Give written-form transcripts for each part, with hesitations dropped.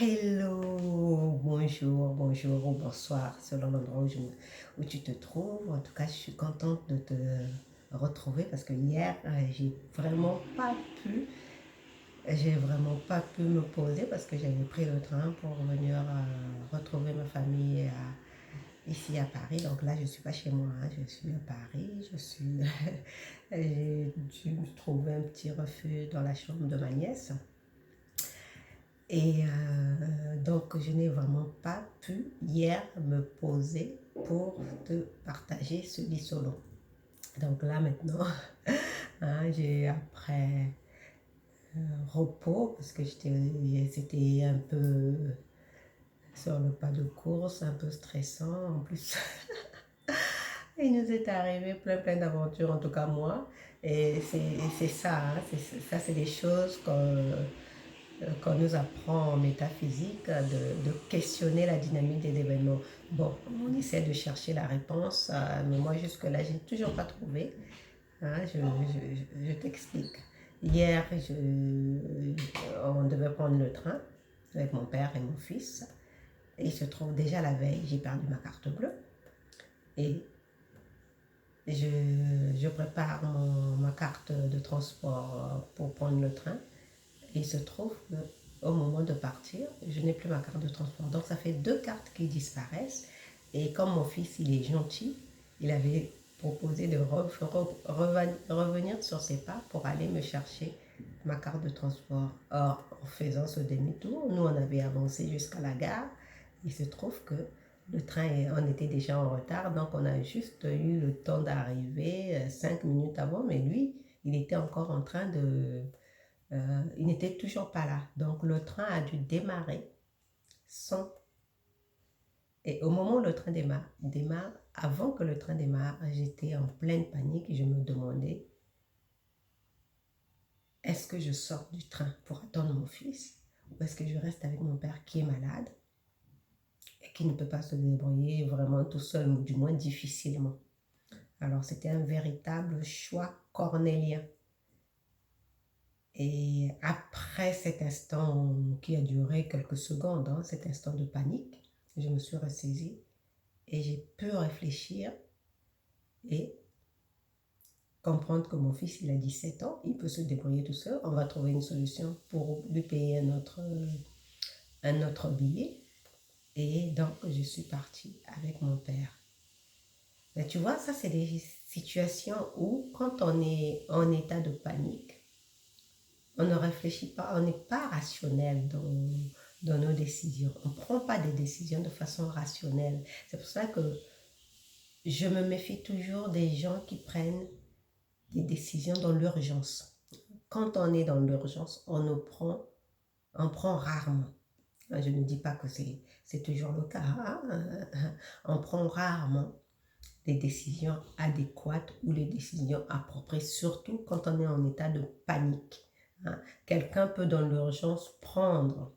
Hello, bonjour, bonjour ou bonsoir, selon l'endroit où tu te trouves. En tout cas, je suis contente de te retrouver parce que hier, j'ai vraiment pas pu me poser parce que j'avais pris le train pour venir retrouver ma famille ici à Paris. Donc là, je suis pas chez moi, hein, je suis à Paris. J'ai dû trouver un petit refuge dans la chambre de ma nièce. Et donc, je n'ai vraiment pas pu hier me poser pour te partager ce lit solo. Donc là, maintenant, hein, j'ai après repos, parce que c'était un peu sur le pas de course, un peu stressant. En plus, il nous est arrivé plein d'aventures, en tout cas moi. Et c'est ça, hein, ça c'est des choses qu'on nous apprend en métaphysique, de questionner la dynamique des événements. Bon, on essaie de chercher la réponse, mais moi jusque-là, je n'ai toujours pas trouvé. Hein, je t'explique. Hier, on devait prendre le train avec mon père et mon fils. Et il se trouve déjà la veille, j'ai perdu ma carte bleue. Et je prépare ma carte de transport pour prendre le train. Et il se trouve qu'au moment de partir, je n'ai plus ma carte de transport. Donc ça fait deux cartes qui disparaissent. Et comme mon fils, il est gentil, il avait proposé de revenir sur ses pas pour aller me chercher ma carte de transport. Or, en faisant ce demi-tour, nous, on avait avancé jusqu'à la gare. Il se trouve que le train, on était déjà en retard, donc on a juste eu le temps d'arriver 5 minutes avant, mais lui, il était encore en train il n'était toujours pas là. Donc le train a dû démarrer sans... Et au moment où le train démarre, avant que le train démarre, j'étais en pleine panique et je me demandais, est-ce que je sors du train pour attendre mon fils ou est-ce que je reste avec mon père qui est malade et qui ne peut pas se débrouiller vraiment tout seul, ou du moins difficilement. Alors c'était un véritable choix cornélien. Et après cet instant qui a duré quelques secondes, hein, cet instant de panique, je me suis ressaisie et j'ai pu réfléchir et comprendre que mon fils, il a 17 ans, il peut se débrouiller tout seul. On va trouver une solution pour lui payer un autre billet. Et donc, je suis partie avec mon père. Mais tu vois, ça, c'est des situations où, quand on est en état de panique, on ne réfléchit pas, on n'est pas rationnel dans nos décisions. On ne prend pas des décisions de façon rationnelle. C'est pour ça que je me méfie toujours des gens qui prennent des décisions dans l'urgence. Quand on est dans l'urgence, on prend rarement. Je ne dis pas que c'est toujours le cas. Hein? On prend rarement des décisions adéquates ou les décisions appropriées, surtout quand on est en état de panique. Hein? Quelqu'un peut dans l'urgence prendre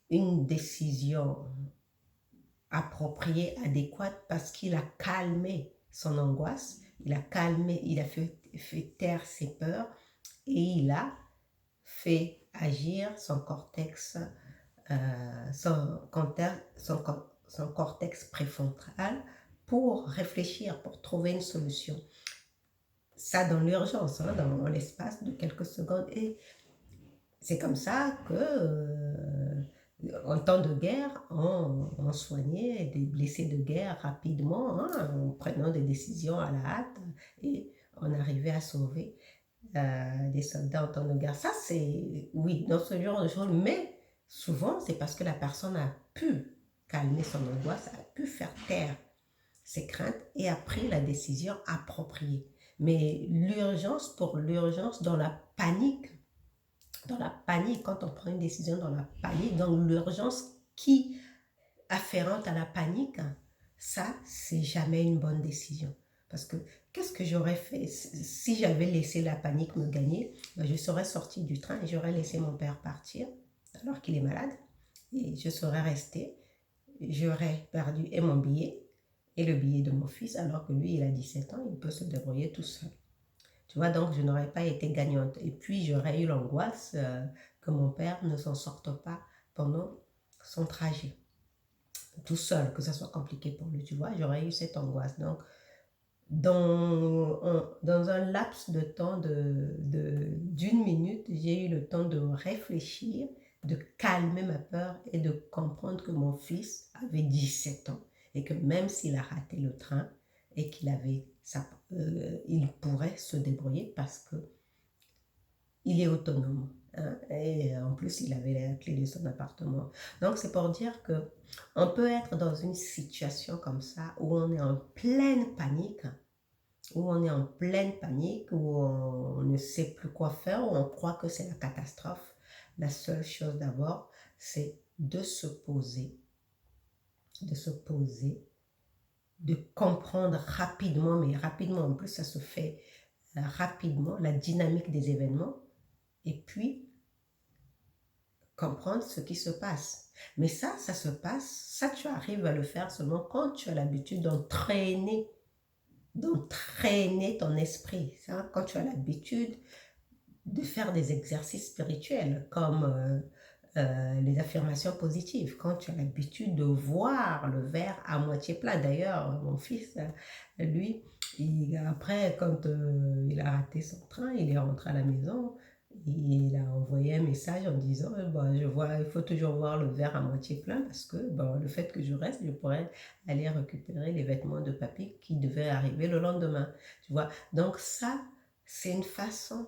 une décision appropriée, adéquate, parce qu'il a calmé son angoisse, il a calmé, il a fait taire ses peurs et il a fait agir son cortex, son cortex préfrontal pour réfléchir, pour trouver une solution. Ça dans l'urgence, hein, dans l'espace de quelques secondes. Et c'est comme ça que, en temps de guerre, on soignait des blessés de guerre rapidement, hein, en prenant des décisions à la hâte, et on arrivait à sauver des soldats en temps de guerre. Ça, c'est, oui, dans ce genre de choses, mais souvent, c'est parce que la personne a pu calmer son angoisse, a pu faire taire ses craintes et a pris la décision appropriée. Mais l'urgence pour l'urgence, dans la panique, quand on prend une décision dans la panique, dans l'urgence qui afférente à la panique, ça, c'est jamais une bonne décision. Parce que qu'est-ce que j'aurais fait si j'avais laissé la panique me gagner? Je serais sortie du train et j'aurais laissé mon père partir alors qu'il est malade. Et je serais restée. J'aurais perdu et mon billet et le billet de mon fils alors que lui, il a 17 ans, il peut se débrouiller tout seul. Tu vois, donc je n'aurais pas été gagnante. Et puis, j'aurais eu l'angoisse que mon père ne s'en sorte pas pendant son trajet, tout seul, que ça soit compliqué pour lui, tu vois, j'aurais eu cette angoisse. Donc, dans un laps de temps d'une minute, j'ai eu le temps de réfléchir, de calmer ma peur et de comprendre que mon fils avait 17 ans et que même s'il a raté le train et il pourrait se débrouiller parce que il est autonome. Hein, et en plus, il avait la clé de son appartement. Donc, c'est pour dire que on peut être dans une situation comme ça où on est en pleine panique, où on ne sait plus quoi faire, où on croit que c'est la catastrophe. La seule chose d'abord, c'est de se poser, de comprendre rapidement, mais rapidement, en plus ça se fait rapidement, la dynamique des événements, et puis comprendre ce qui se passe. Mais ça se passe, ça tu arrives à le faire seulement quand tu as l'habitude d'entraîner ton esprit. Ça, quand tu as l'habitude de faire des exercices spirituels comme les affirmations positives, quand tu as l'habitude de voir le verre à moitié plein. D'ailleurs, mon fils, lui, après, quand il a raté son train, il est rentré à la maison, il a envoyé un message en disant il faut toujours voir le verre à moitié plein parce que le fait que je reste, je pourrais aller récupérer les vêtements de papy qui devaient arriver le lendemain. Tu vois, donc ça, c'est une façon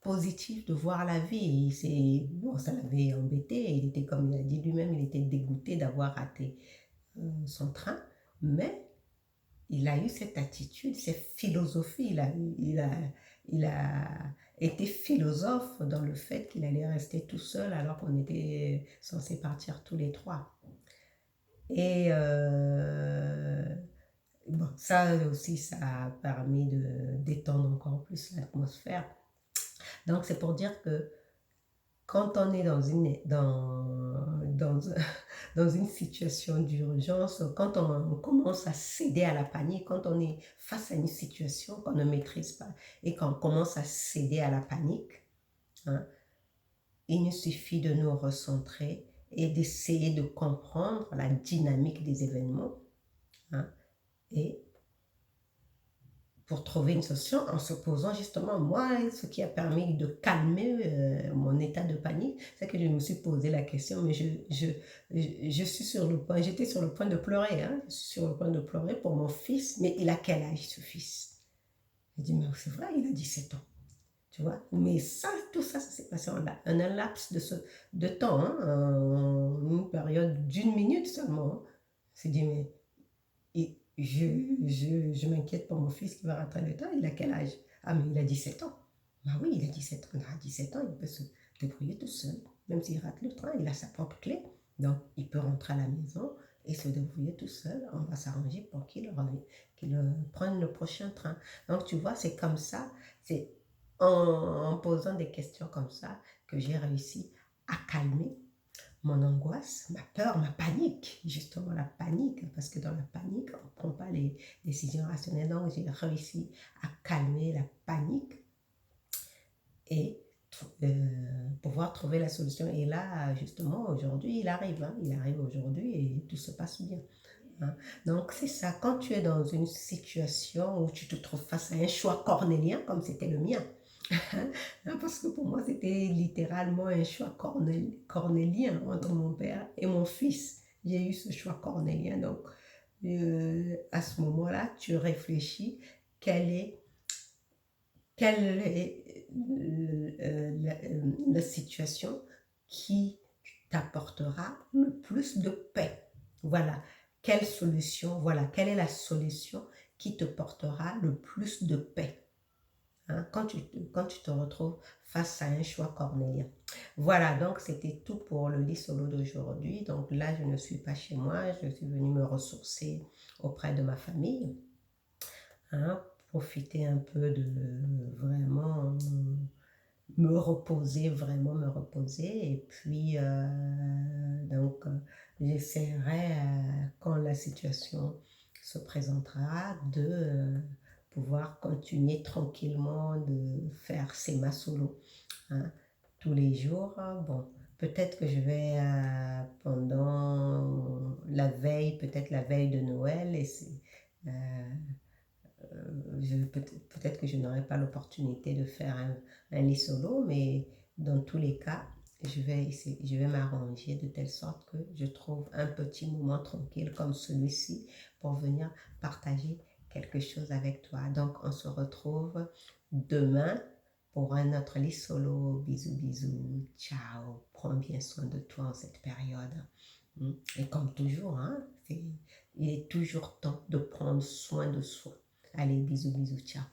positif de voir la vie. Bon, ça l'avait embêté, il était, comme il a dit lui-même, il était dégoûté d'avoir raté son train, mais il a eu cette attitude, cette philosophie, il a été philosophe dans le fait qu'il allait rester tout seul alors qu'on était censé partir tous les trois. Et bon, ça aussi, ça a permis de détendre encore plus l'atmosphère. Donc, c'est pour dire que quand on est dans une situation d'urgence, quand on commence à céder à la panique, quand on est face à une situation qu'on ne maîtrise pas et qu'on commence à céder à la panique, hein, il nous suffit de nous recentrer et d'essayer de comprendre la dynamique des événements, hein, et pour trouver une solution en se posant justement, moi, ce qui a permis de calmer mon état de panique, c'est que je me suis posé la question, mais je suis sur le point, j'étais sur le point de pleurer, hein, je suis sur le point de pleurer pour mon fils, mais il a quel âge ce fils? Je dis, mais c'est vrai, il a 17 ans, tu vois, mais ça, tout ça, ça s'est passé en un laps de temps, hein, en une période d'une minute seulement, hein. Je me dit, mais je m'inquiète pour mon fils qui va rentrer le temps. Il a quel âge? Ah, mais il a 17 ans. Bah oui, il a 17 ans. À 17 ans, il peut se débrouiller tout seul. Même s'il rate le train, il a sa propre clé. Donc, il peut rentrer à la maison et se débrouiller tout seul. On va s'arranger pour qu'il prenne le prochain train. Donc, tu vois, c'est comme ça. C'est en posant des questions comme ça que j'ai réussi à calmer mon angoisse, ma peur, ma panique, justement la panique, parce que dans la panique, on ne prend pas les décisions rationnelles. Donc, j'ai réussi à calmer la panique et pouvoir trouver la solution. Et là, justement, aujourd'hui, il arrive. Hein, il arrive aujourd'hui et tout se passe bien. Hein. Donc, c'est ça. Quand tu es dans une situation où tu te trouves face à un choix cornélien, comme c'était le mien, parce que pour moi, c'était littéralement un choix cornélien entre mon père et mon fils. J'ai eu ce choix cornélien. Donc, à ce moment-là, tu réfléchis quelle est la situation qui t'apportera le plus de paix. Voilà. Quelle est la solution qui te portera le plus de paix. Hein, quand tu te retrouves face à un choix cornélien. Voilà, donc c'était tout pour le lit solo d'aujourd'hui. Donc là, je ne suis pas chez moi, je suis venue me ressourcer auprès de ma famille. Hein, profiter un peu de vraiment vraiment me reposer. Et puis, donc, j'essaierai, quand la situation se présentera, de pouvoir continuer tranquillement de faire ces solo, hein, tous les jours. Bon, peut-être que je vais pendant la veille, peut-être la veille de Noël, et euh, peut-être que je n'aurai pas l'opportunité de faire un lit solo, mais dans tous les cas, je vais m'arranger de telle sorte que je trouve un petit moment tranquille comme celui-ci pour venir partager quelque chose avec toi. Donc, on se retrouve demain pour un autre lit solo. Bisous, bisous. Ciao. Prends bien soin de toi en cette période. Et comme toujours, hein, il est toujours temps de prendre soin de soi. Allez, bisous, bisous, ciao.